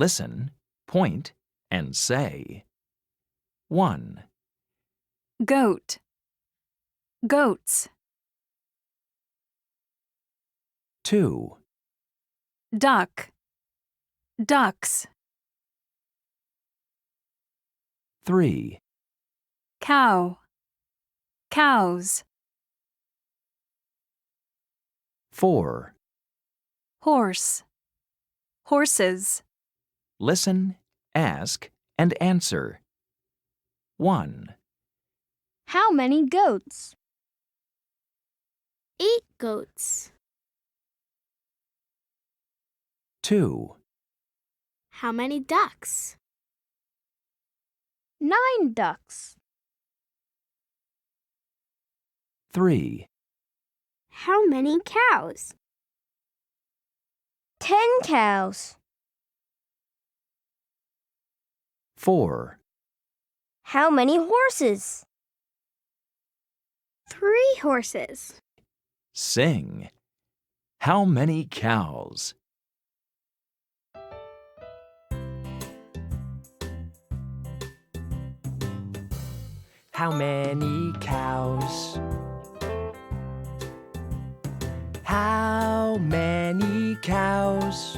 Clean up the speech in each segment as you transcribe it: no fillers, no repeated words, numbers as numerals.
Listen, point, and say. 1, Goat. Goats. 2, Duck. Ducks. 3, Cow. Cows. 4. Horse. Horses. Listen, ask, and answer. 1, How many goats? 8 goats. 2, How many ducks? 9 ducks. 3, How many cows? 10 cows. 4, How many horses? 3 horses. Sing. How many cows? How many cows? How many cows?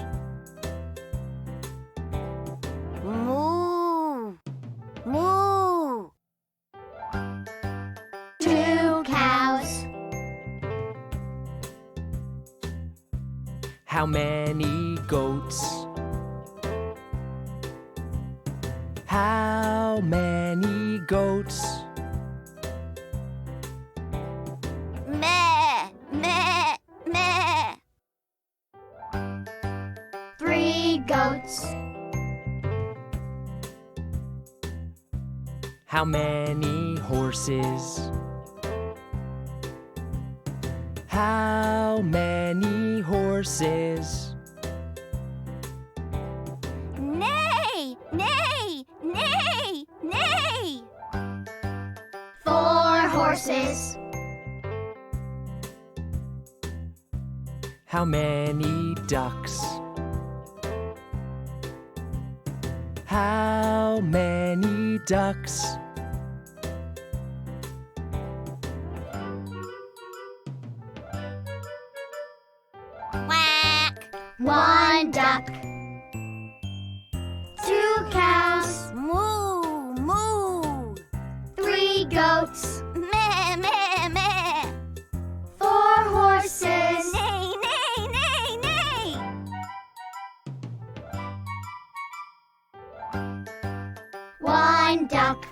Moo. Moo. 2 cows. How many goats? How many goats? Meh. Meh. Meh. 3 goats. How many horses? How many horses? Neigh. Neigh. Neigh. Neigh. 4 horses. How many ducks? How many ducks? Quack. 1 duck. 2 cows. Moo. Moo. 3 goats. Meh. Meh. Meh. 4 horses. Neigh. Neigh. Neigh. Neigh. 1 duck.